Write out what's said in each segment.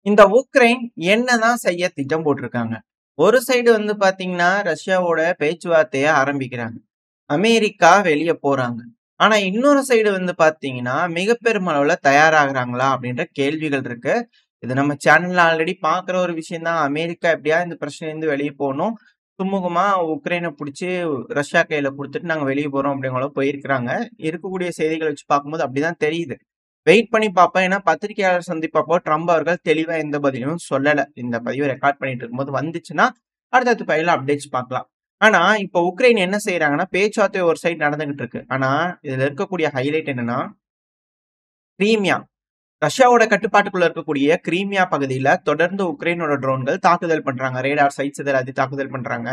இந்த உக்ரைன் என்னதான் செய்ய திட்டம் போட்டிருக்காங்க. ஒரு சைடு பாத்தீங்கன்னா, ரஷ்யாவோட பேச்சுவார்த்தைய ஆரம்பிக்கிறாங்க. அமெரிக்கா வெளிய போறாங்க. ஆனா இன்னொரு சைடு பாத்தீங்கன்னா, மிக பெருமளவுல தயாராகுறாங்களா? அப்படின்ற கேள்விகள் இருக்கு. இது நம்ம சேனல்ல ஆல்ரெடி பாக்குற ஒரு விஷயம் தான். அமெரிக்கா எப்படியாவது இந்த பிரச்சனையிலருந்து வெளிய போணும். சுமூகமா உக்ரைன புடிச்சு ரஷ்யா கையில குடுத்துட்டு நாங்க வெளிய போறோம் அப்படிங்கிற அளவுக்கு போயிருக்கிறாங்க. இருக்கக்கூடிய செய்திகள வச்சு பார்க்கும்போது அப்படிதான் தெரியுது. வெயிட் பண்ணி பார்ப்போம். ஏன்னா பத்திரிகையாளர் சந்திப்பப்போ ட்ரம்ப் அவர்கள் தெளிவா எந்த பதிலும் சொல்லல. இந்த பதிவ ரெக்கார்ட் பண்ணிட்டு இருக்கும்போது வந்துச்சுன்னா, அடுத்தடுத்த பதிவுல அப்டேட்ஸ் பார்க்கலாம். ஆனா, இப்போ உக்ரைன் என்ன செய்றாங்கன்னா, பேச்சுவார்த்தை ஒரு சைடு நடந்துகிட்டு இருக்கு. ஆனா, இதுல இருக்கக்கூடிய ஹைலைட் என்னன்னா, கிரீமியா ரஷ்யாவோட கட்டுப்பாட்டுக்குள்ள இருக்கக்கூடிய கிரீமியா பகுதியில தொடர்ந்து உக்ரைனோட ட்ரோன்கள் தாக்குதல் பண்றாங்க. ரேடார் சைட்ஸ் இது எல்லாத்தையும் தாக்குதல் பண்றாங்க.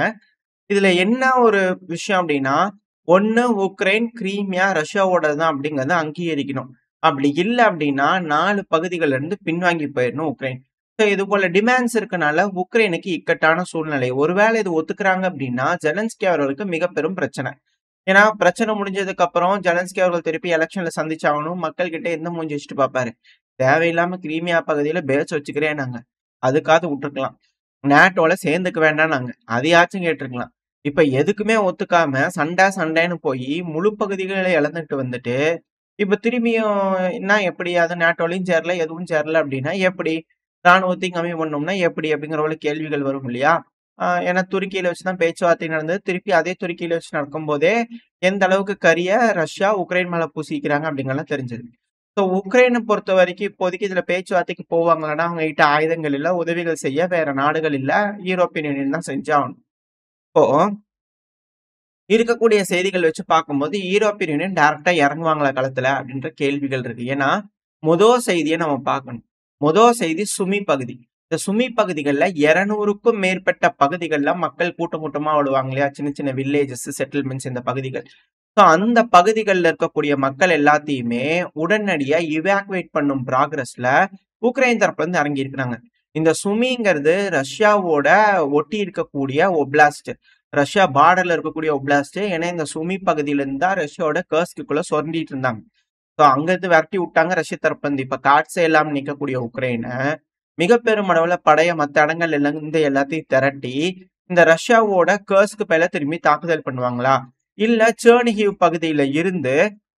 இதுல என்ன ஒரு விஷயம் அப்டின்னா, ஒண்ணு உக்ரைன், கிரீமியா ரஷ்யாவோடது தான் அப்படிங்கிறத அங்கீகரிக்கணும். அப்படி இல்ல அப்படின்னா 4 பகுதிகள்ல இருந்து பின்வாங்கி போயிரணும் உக்ரைன். ஸோ இது போல டிமாண்ட்ஸ் இருக்கனால உக்ரைனுக்கு இக்கட்டான சூழ்நிலை. ஒருவேளை இது ஒத்துக்கிறாங்க அப்படின்னா, ஜெலன்ஸ்கி அவர்களுக்கு மிக பெரும் பிரச்சனை. ஏன்னா பிரச்சனை முடிஞ்சதுக்கு அப்புறம் ஜெலன்ஸ்கி அவர்கள் திருப்பி எலக்ஷன்ல சந்திச்சாகணும். மக்கள் கிட்ட எந்த மூஞ்சி வச்சுட்டு பார்ப்பாரு. தேவையில்லாம கிரீமியா பகுதியில பேஸ் வச்சுக்கிறேன்னாங்க. அதுக்காவது விட்டுருக்கலாம். நேட்டோல சேர்ந்துக்க வேண்டாம்னாங்க. அதையாச்சும் கேட்டுருக்கலாம். இப்ப எதுக்குமே ஒத்துக்காம சண்டைன்னு போயி முழு பகுதிகள இழந்துட்டு வந்துட்டு, இப்ப திரும்பியும் என்ன எப்படி அது நேட்டோலயும் சேரல, எதுவும் சேரல அப்படின்னா எப்படி? ராணுவத்தையும் கம்மி பண்ணோம்னா எப்படி? அப்படிங்கிற போல கேள்விகள் வரும் இல்லையா? ஏன்னா துருக்கியில வச்சு தான் பேச்சுவார்த்தை நடந்தது. திருப்பி அதே துருக்கியில வச்சு நடக்கும்போதே, எந்த அளவுக்கு கரிய ரஷ்யா, உக்ரைன் மேல பூசிக்கிறாங்க அப்படிங்கிறதெல்லாம் தெரிஞ்சது. ஸோ உக்ரைன பொறுத்தவரைக்கும் இப்போதைக்கு இதுல பேச்சுவார்த்தைக்கு போவாங்களான்னா, அவங்க கிட்ட ஆயுதங்கள் இல்ல, உதவிகள் செய்ய வேற நாடுகள் இல்ல. யூரோப்பியன் யூனியன் தான் செஞ்சாகணும். இப்போ இருக்கக்கூடிய செய்திகள் வச்சு பார்க்கும்போது, யூரோப்பியன் யூனியன் டைரக்ட்டா இறங்குவாங்களா களத்துல? அப்படின்ற கேள்விகள் இருக்கு. ஏன்னா, செய்திய நம்ம பார்க்கணும். செய்தி சுமி பகுதி. இந்த சுமி பகுதிகள்ல 200க்கும் மேற்பட்ட பகுதிகள்ல மக்கள் கூட்டம் கூட்டமா வருவாங்க இல்லையா? சின்ன சின்ன வில்லேஜஸ், செட்டில்மென்ட்ஸ் இந்த பகுதிகள். ஸோ அந்த பகுதிகள்ல இருக்கக்கூடிய மக்கள் எல்லாத்தையுமே உடனடியா இவாக்குவேட் பண்ணும் ப்ராக்ரஸ்ல உக்ரைன் தரப்புல இருந்து இறங்கியிருக்கிறாங்க. இந்த சுமிங்கிறது ரஷ்யாவோட ஒட்டி இருக்கக்கூடிய ஒப்லாஸ்ட். ரஷ்யா பார்டர்ல இருக்கக்கூடிய ஒப்லாஸ்ட். ஏன்னா இந்த சுமி பகுதியில இருந்து தான் ரஷ்யாவோட கர்ஸ்க்குள்ள சொரண்டிட்டு இருந்தாங்க. ஸோ அங்கிருந்து விரட்டி விட்டாங்க ரஷ்ய தரப்புல இருந்து. இப்ப காட்ஸே இல்லாம நிக்கக்கூடிய உக்ரைன மிக பெரும் அளவுல படைய மத்த இடங்கள்ல இருந்து எல்லாத்தையும் திரட்டி இந்த ரஷ்யாவோட கர்ஸ்க்கு மேல திரும்பி தாக்குதல் பண்ணுவாங்களா? இல்ல செர்னிஹிவ் பகுதியில இருந்து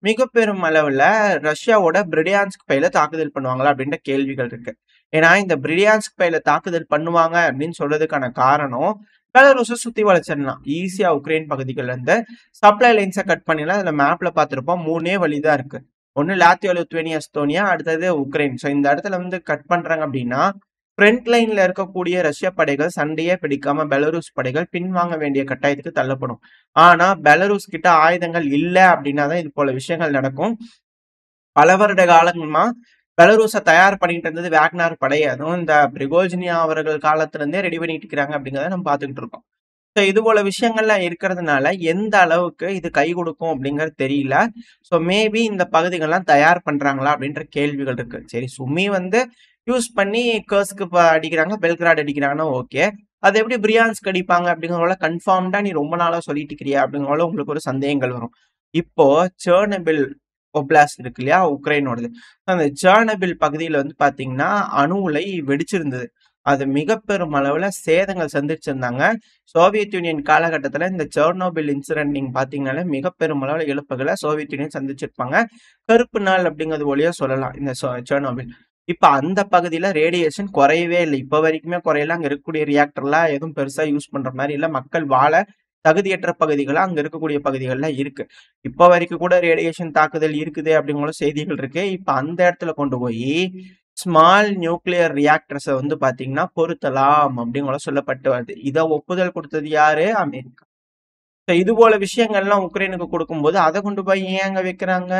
மிக பெரும் அளவுல ரஷ்யாவோட பிரிடியான்ஸ்க் பகுதியில தாக்குதல் பண்ணுவாங்களா? அப்படின்ற கேள்விகள் இருக்கு. ஏன்னா இந்த பிரிடியான்ஸ்க் பகுதியில தாக்குதல் பண்ணுவாங்க அப்படின்னு சொல்றதுக்கான காரணம், பெலாருஸ சுத்தி வளைச்சிடலாம். ஈஸியா உக்ரைன் பகுதிகள்ல இருந்து சப்ளை லைன்ஸ கட் பண்ணிடலாம். இதுல மேப்ல பார்த்திருப்போம். 3 வழி தான் இருக்கு. ஒண்ணு லாத்வியா, லித்துவேனியா, எஸ்தோனியா, அடுத்தது உக்ரைன். ஸோ இந்த இடத்துல கட் பண்றாங்க அப்படின்னா, ஃப்ரண்ட் லைன்ல இருக்கக்கூடிய ரஷ்ய படைகள் சண்டையே பிடிக்காம பெலாருஸ் படைகள் பின்வாங்க வேண்டிய கட்டாயத்துக்கு தள்ளப்படும். ஆனா பெலாருஸ் கிட்ட ஆயுதங்கள் இல்ல அப்படின்னா தான் இது போல விஷயங்கள் நடக்கும். பல வருட காலமா பெலாருஸ தயார் பண்ணிட்டு இருந்தது வேக்னர் படை. அதுவும் இந்த பிரிகோஜினியா அவர்கள் காலத்துல இருந்தே ரெடி பண்ணிட்டு இருக்கிறாங்க அப்படிங்கிறத நம்ம பார்த்துக்கிட்டு இருக்கோம். ஸோ இது போல விஷயங்கள்லாம் இருக்கிறதுனால எந்த அளவுக்கு இது கை கொடுக்கும் அப்படிங்கிறது தெரியல. ஸோ மேபி இந்த பகுதிகள்லாம் தயார் பண்றாங்களா அப்படின்ற கேள்விகள் இருக்கு. சரி சுமி யூஸ் பண்ணி கர்ஸ்க்கு அடிக்கிறாங்க, பெல்கிராட் அடிக்கிறாங்கன்னா ஓகே. அது எப்படி பிரியான்ஸ்க்கு அடிப்பாங்க அப்படிங்கிறத கன்ஃபார்ம்டா நீ ரொம்ப நாளா சொல்லிட்டு இருக்கிறியா அப்படிங்கிற உங்களுக்கு ஒரு சந்தேகங்கள் வரும். இப்போ செர்னபில் ஒப்லாஸ்ட் இருக்கு இல்லையா? உக்ரைனோடது. அந்த செர்னபில் பகுதியில பாத்தீங்கன்னா அணு உலை வெடிச்சிருந்தது. அது மிக பெரும் அளவுல சேதங்கள் சந்திச்சிருந்தாங்க. சோவியத் யூனியன் காலகட்டத்துல இந்த செர்னோபில் இன்சிடென்ட் நீங்க பாத்தீங்கன்னாலே மிக பெரும் அளவுல இழப்புகளை சோவியத் யூனியன் சந்திச்சிருப்பாங்க. கருப்பு நாள் அப்படிங்கிறது வழியா சொல்லலாம் இந்த செர்னோபில். இப்ப அந்த பகுதியில ரேடியேஷன் குறையவே இல்லை. இப்ப வரைக்குமே குறையல. அங்க இருக்கக்கூடிய ரியாக்டர்லாம் எதுவும் பெருசா யூஸ் பண்ற மாதிரி இல்ல. மக்கள் வாழ தகுதியற்ற பகுதிகளா அங்க இருக்கக்கூடிய பகுதிகள்ல இருக்கு. இப்ப வரைக்கும் கூட ரேடியேஷன் தாக்குதல் இருக்குது அப்படிங்கிற செய்திகள் இருக்கு. இப்ப அந்த இடத்துல கொண்டு போய் ஸ்மால் நியூக்ளியர் ரியாக்டர்ஸ பாத்தீங்கன்னா பொருத்தலாம் அப்படிங்கிற சொல்லப்பட்டு வருது. இத ஒப்புதல் கொடுத்தது யாரு? அமெரிக்கா. இது போல விஷயங்கள்லாம் உக்ரைனுக்கு கொடுக்கும்போது அதை கொண்டு போய் ஏன் அங்க வைக்கிறாங்க?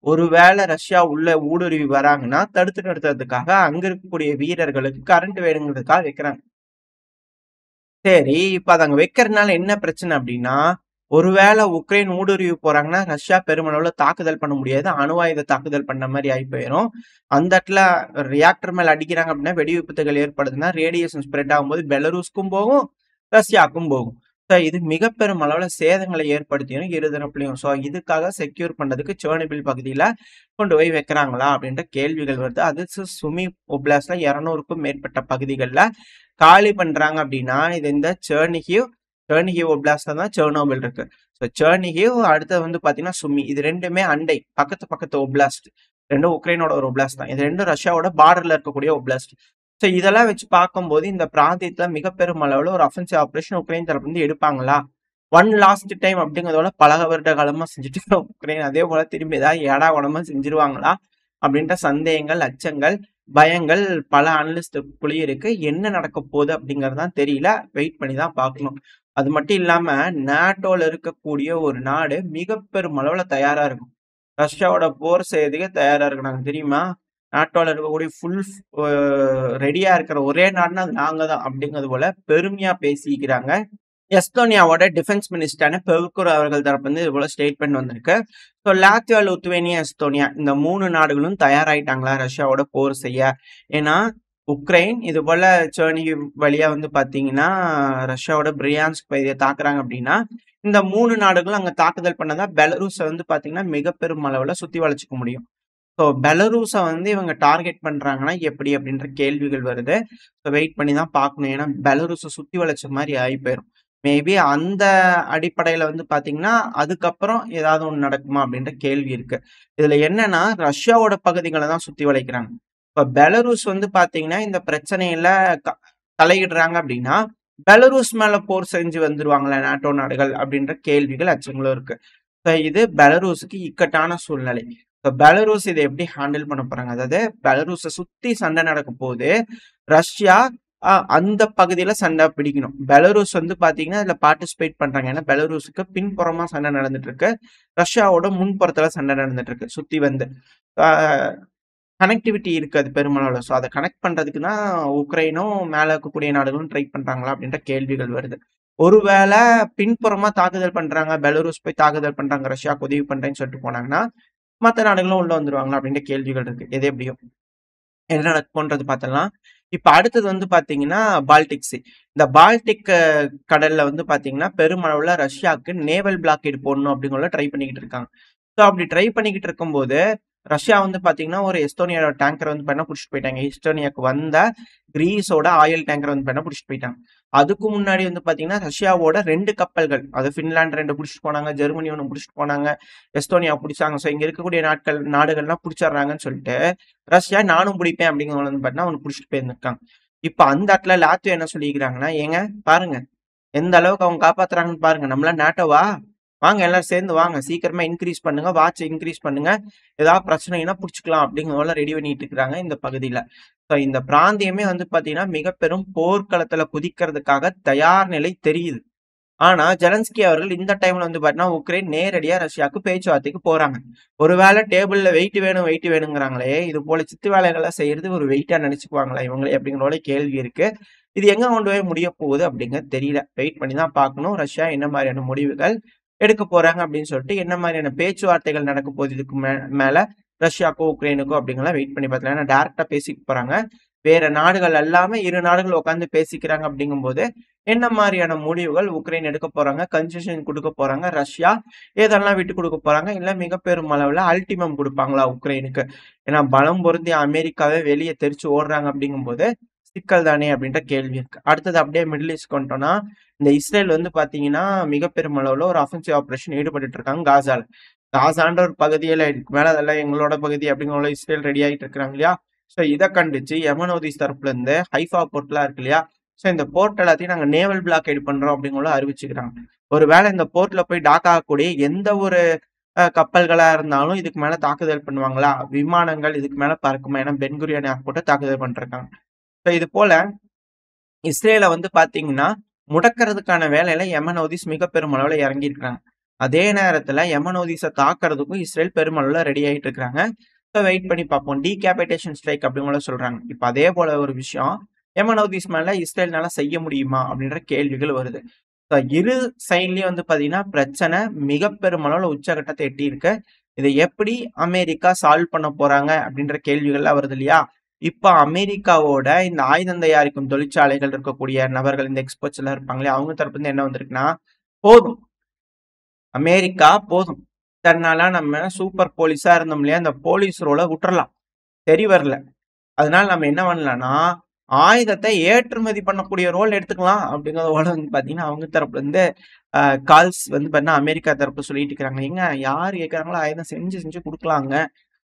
ஒருவேளை ரஷ்யா உள்ள ஊடுருவி வராங்கன்னா தடுத்து நிறுத்துறதுக்காக அங்க இருக்கக்கூடிய வீரர்களுக்கு கரண்ட் வேணுங்கிறதுக்காக வைக்கிறாங்க. சரி, இப்ப அத அங்க வைக்கிறதுனால என்ன பிரச்சனை அப்படின்னா, ஒருவேளை உக்ரைன் ஊடுருவி போறாங்கன்னா, ரஷ்யா பெருமளவுல தாக்குதல் பண்ண முடியாது. அணு ஆயுத தாக்குதல் பண்ண மாரி ஆயி போயிரும். அந்த இடத்துல ரியாக்டர் மேல அடிக்கிறாங்க அப்படின்னா, வெடி விபத்துகள் ஏற்படுதுன்னா, ரேடியேஷன் ஸ்ப்ரெட் ஆகும்போது பெலருஸ்க்கும் போகும், ரஷ்யாவுக்கும் போகும். இது மிக பெரும் அளவுல சேதங்களை ஏற்படுத்திரும் இரு தரப்புலயும். இதுக்காக செக்யூர் பண்றதுக்கு செர்னோபில் பகுதியில கொண்டு போய் வைக்கிறாங்களா அப்படின்ற கேள்விகள் வருது. அது சுமி ஒப்லாஸ்ட்ல 200க்கும் மேற்பட்ட பகுதிகள்ல காலி பண்றாங்க அப்படின்னா, இது இந்த செர்னிஹிவ் ஒப்லாஸ்ட்ல தான் செர்னோபில் இருக்கு. செர்னிஹிவ் அடுத்து வந்து பாத்தீங்கன்னா சுமி. இது ரெண்டுமே அண்டை பக்கத்து ஒப்லாஸ்ட். ரெண்டும் உக்ரைனோட ஒரு ஒப்லாஸ்ட் தான். இது ரெண்டும் ரஷ்யாவோட பார்டர்ல இருக்கக்கூடிய ஒப்லாஸ்ட். இதெல்லாம் வச்சு பார்க்கும்போது இந்த பிராந்தியத்துல மிக பெரும் அளவுல ஒரு அஃபென்சிவ் ஆபரேஷன் உக்ரைன் தரப்பு வந்து எடுப்பாங்களா? ஒன் லாஸ்ட் டைம் அப்படிங்கிறதோட பல வருட காலமா செஞ்சுட்டு உக்ரைன் அதே போல திரும்பி ஏதாவது ஏடாகுடமா செஞ்சிருவாங்களா அப்படின்ற சந்தேகங்கள், அச்சங்கள், பயங்கள் பல அனலிஸ்டுக்குள்ளேயும் இருக்கு. என்ன நடக்க போகுது அப்படிங்கறதுதான் தெரியல. வெயிட் பண்ணி தான் பார்க்கணும். அது மட்டும் இல்லாம நேட்டோல இருக்கக்கூடிய ஒரு நாடு மிக பெரும் அளவுல தயாரா இருக்கும். ரஷ்யாவோட போர் செய்யறதுக்கு தயாரா இருக்கிறாங்க தெரியுமா? நாட்டோல இருக்கக்கூடிய ஃபுல் ரெடியா இருக்கிற ஒரே நாடுனா அது நாங்க தான் அப்படிங்கிறது போல பெருமையா பேசிக்கிறாங்க. எஸ்தோனியாவோட டிஃபென்ஸ் மினிஸ்டரான பெவ்குர் அவர்கள் தரப்பு வந்து இது போல ஸ்டேட்மெண்ட் வந்திருக்கு. லாத்வியா, லுத்வேனியா, எஸ்தோனியா இந்த 3 நாடுகளும் தயாராயிட்டாங்களா ரஷ்யாவோட போர் செய்ய? ஏன்னா உக்ரைன் இது போல செர்னிஹிவ் வழியா வந்து பாத்தீங்கன்னா ரஷ்யாவோட பிரியான்ஸ்க் பகுதியை தாக்குறாங்க அப்படின்னா, இந்த 3 நாடுகளும் அங்க தாக்குதல் பண்ணதான் பெலரூஸை வந்து பாத்தீங்கன்னா மிக பெரும் அளவுல சுத்தி வளைச்சுக்க முடியும். பெலரூஸை வந்து இவங்க டார்கெட் பண்றாங்கன்னா எப்படி அப்படின்ற கேள்விகள் வருது. வெயிட் பண்ணி தான் பார்க்கணும். ஏன்னா பெலரூஸை சுத்தி வளைச்ச மாதிரி ஆகி போயிடும். மேபி அந்த அடிப்படையில வந்து பாத்தீங்கன்னா அதுக்கப்புறம் ஏதாவது ஒண்ணு நடக்குமா அப்படின்ற கேள்வி இருக்கு. இதுல என்னன்னா ரஷ்யாவோட பகுதிகளை தான் சுத்தி வளைக்கிறாங்க. இப்ப பெலரூஸ் வந்து பாத்தீங்கன்னா இந்த பிரச்சனையில தலையிடுறாங்க அப்படின்னா பெலரூஸ் மேல போர் செஞ்சு வந்துருவாங்களா நாட்டோ நாடுகள் அப்படின்ற கேள்விகள், அச்சங்களும் இருக்கு. இது பெலரூஸுக்கு இக்கட்டான சூழ்நிலை. பெலரூஸ் இதை எப்படி ஹேண்டில் பண்ண போறாங்க? அதாவது பெலரூஸை சுத்தி சண்டை நடக்க போது ரஷ்யா அந்த பகுதியில சண்டை பிடிக்கணும். பெலரூஸ் வந்து பாத்தீங்கன்னா இதுல பார்ட்டிசிபேட் பண்றாங்க. ஏன்னா பெலரூஸுக்கு பின்புறமா சண்டை நடந்துட்டு இருக்கு. ரஷ்யாவோட முன்புறத்துல சண்டை நடந்துட்டு இருக்கு. சுத்தி வந்து கனெக்டிவிட்டி இருக்கு அது பெருமளவுல. அதை கனெக்ட் பண்றதுக்கு தான் உக்ரைனும் மேல இருக்கக்கூடிய நாடுகளும் ட்ரை பண்றாங்களா அப்படின்ற கேள்விகள் வருது. ஒருவேளை பின்புறமா தாக்குதல் பண்றாங்க, பெலரூஸ் போய் தாக்குதல் பண்றாங்க, ரஷ்யாவுக்கு உதவி பண்றேன்னு சொல்லிட்டு போனாங்கன்னா மற்ற நாடுகளும் உள்ள வந்துருவாங்களா அப்படின்ற கேள்விகள் இருக்கு. எது எப்படியும் என்ன நடக்கும்ன்றது பார்த்தலாம். இப்ப அடுத்தது வந்து பாத்தீங்கன்னா பால்டிக் சி. இந்த பால்டிக் கடல்ல வந்து பாத்தீங்கன்னா பெருமளவுல ரஷ்யாவுக்கு நேவல் பிளாக்கேட் போடணும் அப்படிங்கிற ட்ரை பண்ணிக்கிட்டு இருக்காங்க. அப்படி ட்ரை பண்ணிக்கிட்டு இருக்கும்போது ரஷ்யா வந்து பாத்தீங்கன்னா ஒரு எஸ்டோனியாவோட டேங்கர் வந்து பண்ண புடிச்சிட்டு போயிட்டாங்க. எஸ்டோனியாவுக்கு வந்த கிரீஸோட ஆயில் டேங்கர் வந்து பண்ண புடிச்சிட்டு போயிட்டாங்க. அதுக்கு முன்னாடி வந்து பாத்தீங்கன்னா ரஷ்யாவோட 2 கப்பல்கள், அது பின்லாந்து 2 புடிச்சிட்டு போனாங்க, ஜெர்மனி 1 புடிச்சிட்டு போனாங்க, எஸ்டோனியா பிடிச்சாங்க. இங்க இருக்கக்கூடிய நாடுகள்லாம் பிடிச்சிடுறாங்கன்னு சொல்லிட்டு ரஷ்யா நானும் பிடிப்பேன் அப்படிங்கிறவங்க வந்து பாத்தீங்கன்னா அவனுக்கு பிடிச்சிட்டு போயிருந்திருக்காங்க. இப்ப அந்த இடத்துல லாத்வியா என்ன சொல்லிக்கிறாங்கன்னா, ஏங்க பாருங்க எந்த அளவுக்கு அவங்க காப்பாத்துறாங்கன்னு பாருங்க, நம்மளா நாட்டோவா, வாங்க எல்லாரும் சேர்ந்து வாங்க, சீக்கிரமா இன்க்ரீஸ் பண்ணுங்க, வாட்ச் இன்க்ரீஸ் பண்ணுங்க, ஏதாவது பிரச்சனைனா புடிச்சுக்கலாம் அப்படிங்கிறத ரெடி பண்ணிட்டு இருக்காங்க இந்த பகுதியில. இந்த பிராந்தியமே வந்து பாத்தீங்கன்னா மிக பெரும் போர்க்களத்துல குதிக்கிறதுக்காக தயார் நிலை தெரியுது. ஆனா ஜெலன்ஸ்கி அவர்கள் இந்த டைம்ல வந்து பாத்தீங்கன்னா உக்ரைன் நேரடியா ரஷ்யாவுக்கு பேச்சுவார்த்தைக்கு போறாங்க. ஒருவேளை டேபிள்ல வெயிட் வேணுங்கிறாங்களே, இது போல சித்து வேலைகளை செய்யறது ஒரு வெயிட்டா நினைச்சுக்குவாங்களா இவங்களே அப்படிங்கிற கேள்வி இருக்கு. இது எங்க கொண்டு போய் முடிய போகுது அப்படிங்கிறது தெரியல. வெயிட் பண்ணி தான் பார்க்கணும். ரஷ்யா என்ன மாதிரியான முடிவுகள் எடுக்க போறாங்க அப்படின்னு சொல்லிட்டு, என்ன மாதிரியான பேச்சுவார்த்தைகள் நடக்க போகுது இதுக்கு மேல ரஷ்யாவுக்கும் உக்ரைனுக்கும் அப்படிங்கலாம் வெயிட் பண்ணி பார்க்கலாம். ஏன்னா டைரக்டா பேசிக்க போறாங்க. வேற நாடுகள் எல்லாமே இரு நாடுகள் உட்காந்து பேசிக்கிறாங்க அப்படிங்கும்போது என்ன மாதிரியான முடிவுகள் உக்ரைன் எடுக்க போறாங்க, கன்செஷன் கொடுக்க போறாங்க, ரஷ்யா ஏதெல்லாம் விட்டு கொடுக்க போறாங்க, இல்ல மிக பெரும் அளவுல அல்டிமம் கொடுப்பாங்களா உக்ரைனுக்கு? ஏன்னா பலம் பொருந்திய அமெரிக்காவே வெளியே தெரிச்சு ஓடுறாங்க அப்படிங்கும்போது சிக்கல் தானே அப்படின்ற கேள்வி இருக்கு. அடுத்தது அப்படியே மிடில் ஈஸ்ட் கொண்டோம்னா, இந்த இஸ்ரேல் வந்து பாத்தீங்கன்னா மிக பெரும் அளவுல ஒரு அஃபென்சிவ் ஆபரேஷன் ஈடுபட்டு இருக்காங்க காசால. காசான்ற ஒரு பகுதியில இதுக்கு மேல அதெல்லாம் எங்களோட பகுதி அப்படிங்கிற இஸ்ரேல் ரெடி ஆகிட்டு இருக்கிறாங்க இல்லையா? இதை கண்டிச்சு யமன் ஹூதிஸ் தரப்புல இருந்து ஹைஃபா போர்ட்லாம் இருக்கு இல்லையா? இந்த போர்ட் எல்லாத்தையும் நாங்க நேவல் பிளாக்கேட் பண்றோம் அப்படிங்கிற அறிவிச்சுக்கிறாங்க. ஒருவேளை இந்த போர்ட்ல போய் டாக் ஆகக்கூடிய எந்த ஒரு கப்பல்களா இருந்தாலும் இதுக்கு மேல தாக்குதல் பண்ணுவாங்களா? விமானங்கள் இதுக்கு மேல பறக்குமா? ஏன்னா பென்குரியான் ஏர்போர்ட்டை தாக்குதல் பண்ணிருக்காங்க. இது போல இஸ்ரேல வந்து பாத்தீங்கன்னா முடக்கிறதுக்கான வேலையில யமன் ஹூதிஸ் மிக பெரும் அளவுல இறங்கி இருக்காங்க. அதே நேரத்துல யமன் ஹூதிஸை தாக்குறதுக்கும் இஸ்ரேல் பெருமளவுல ரெடி ஆயிட்டு இருக்காங்க. வெயிட் பண்ணி பார்ப்போம். டீகேபிடேஷன் ஸ்ட்ரைக் அப்படிங்கிற சொல்றாங்க. இப்ப அதே போல ஒரு விஷயம் யமன் ஹூதிஸ் மேல இஸ்ரேல்னால செய்ய முடியுமா அப்படின்ற கேள்விகள் வருது. இரு சைட்லயும் வந்து பாத்தீங்கன்னா பிரச்சனை மிக பெரும் அளவுல உச்சகட்டத்தை எட்டி இருக்கு. இதை எப்படி அமெரிக்கா சால்வ் பண்ண போறாங்க அப்படின்ற கேள்விகள்லாம் வருது இல்லையா? இப்ப அமெரிக்காவோட இந்த ஆயுதம் தயாரிக்கும் தொழிற்சாலைகள் இருக்கக்கூடிய நபர்கள், இந்த எக்ஸ்பர்ட்ஸ் எல்லாம் இருப்பாங்களே, அவங்க தரப்புல இருந்து என்ன வந்திருக்குன்னா, போதும் அமெரிக்கா போதும். இத்தன நாளா நம்ம சூப்பர் போலீஸா இருந்தோம் இல்லையா, அந்த போலீஸ் ரோல விட்டுறலாம். சரி வரல. அதனால நம்ம என்ன பண்ணலாம்னா, ஆயுதத்தை ஏற்றுமதி பண்ணக்கூடிய ரோல் எடுத்துக்கலாம் அப்படிங்கிறதோட வந்து பார்த்தீங்கன்னா, அவங்க தரப்புல இருந்து கால்ஸ் வந்து பார்த்தீங்கன்னா, அமெரிக்கா தரப்புல சொல்லிட்டு இருக்கிறாங்க. ஏங்க யார் கேட்கறாங்களோ ஆயுதம் செஞ்சு செஞ்சு குடுக்கலாங்க.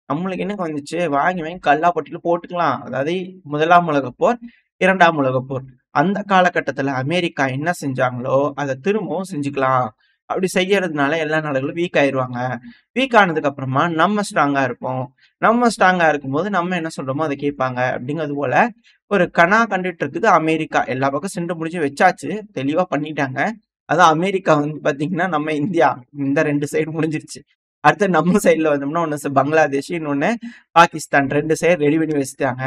நம்மளுக்கு என்னங்க வந்துச்சு? வாங்கி வாங்கி கல்லாப்பட்டியில போட்டுக்கலாம். அதாவது 1ஆம் உலகப் போர், 2ஆம் உலகப் போர். அந்த காலகட்டத்துல அமெரிக்கா என்ன செஞ்சாங்களோ, அத திரும்பவும் செஞ்சுக்கலாம். அப்படி செய்யறதுனால எல்லா நாடுகளும் வீக் ஆயிருவாங்க. வீக் ஆனதுக்கு அப்புறமா நம்ம ஸ்ட்ராங்கா இருப்போம். நம்ம ஸ்ட்ராங்கா இருக்கும்போது நம்ம என்ன சொல்றோமோ அத கேட்பாங்க. அப்படிங்கிறது போல ஒரு கனா கண்டுட்டு இருக்குது அமெரிக்கா. எல்லா பக்கம் சிண்டு முடிச்சு வச்சாச்சு. தெளிவா பண்ணிட்டாங்க. அதான் அமெரிக்கா வந்து பாத்தீங்கன்னா, நம்ம இந்தியா இந்த 2 சைடு முடிஞ்சிருச்சு. அடுத்து நம்ம சைடுல வந்தோம்னா, ஒண்ணு பங்களாதேஷ், இன்னொன்னு பாகிஸ்தான். 2 சைடு ரெடி பண்ணி வச்சுட்டாங்க.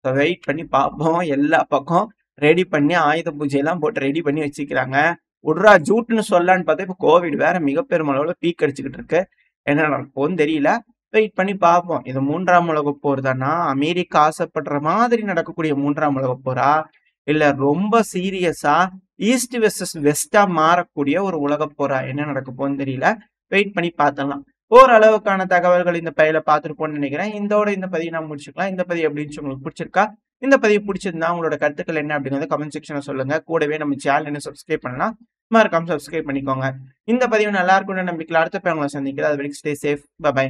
ஸோ வெயிட் பண்ணி பார்ப்போம். எல்லா பக்கம் ரெடி பண்ணி ஆயுத பூஜையெல்லாம் போட்டு ரெடி பண்ணி வச்சுக்கிறாங்க. உட்றா ஜூட்ன்னு சொல்லலான்னு பார்த்தா, இப்ப கோவிட் வேற மிகப்பெரும் அளவுல பீக் அடிச்சுக்கிட்டு இருக்கு. என்ன நடக்கும்னு தெரியல. வெயிட் பண்ணி பார்ப்போம். இது 3ஆம் உலகப் போர் தானா? அமெரிக்கா ஆசைப்படுற மாதிரி நடக்கக்கூடிய 3ஆம் உலகப் போரா? இல்ல ரொம்ப சீரியஸா ஈஸ்ட் வெர்சஸ் வெஸ்டா மாறக்கூடிய ஒரு உலகப் போரா? என்ன நடக்க போகுதுன்னு தெரியல. வெயிட் பண்ணி பார்த்தரலாம். ஓரளவுக்கான தகவல்கள் இந்த பதிவுல பார்த்திருப்போம்னு நினைக்கிறேன். இந்த பதிவை நான் முடிச்சுக்கலாம். இந்த பதிவு எப்படி இருந்துச்சு? உங்களுக்கு பிடிச்சிருக்கா? இந்த பதிவு பிடிச்சிருந்தா உங்களோட கருத்துக்கள் என்ன அப்படிங்கிறத கமெண்ட் செக்ஷன்ல சொல்லுங்க. கூடவே நம்ம சேனல் என்ன சப்ஸ்கிரைப் பண்ணலாம், மறக்காம சப்ஸ்கிரைப் பண்ணிக்கோங்க. இந்த பதிவு நல்லா இருக்கும்னு நம்பிக்கையில அடுத்த பதிவுல உங்களை சந்திக்கிறேன். அது வரைக்கும் ஸ்டே சேஃப். பை.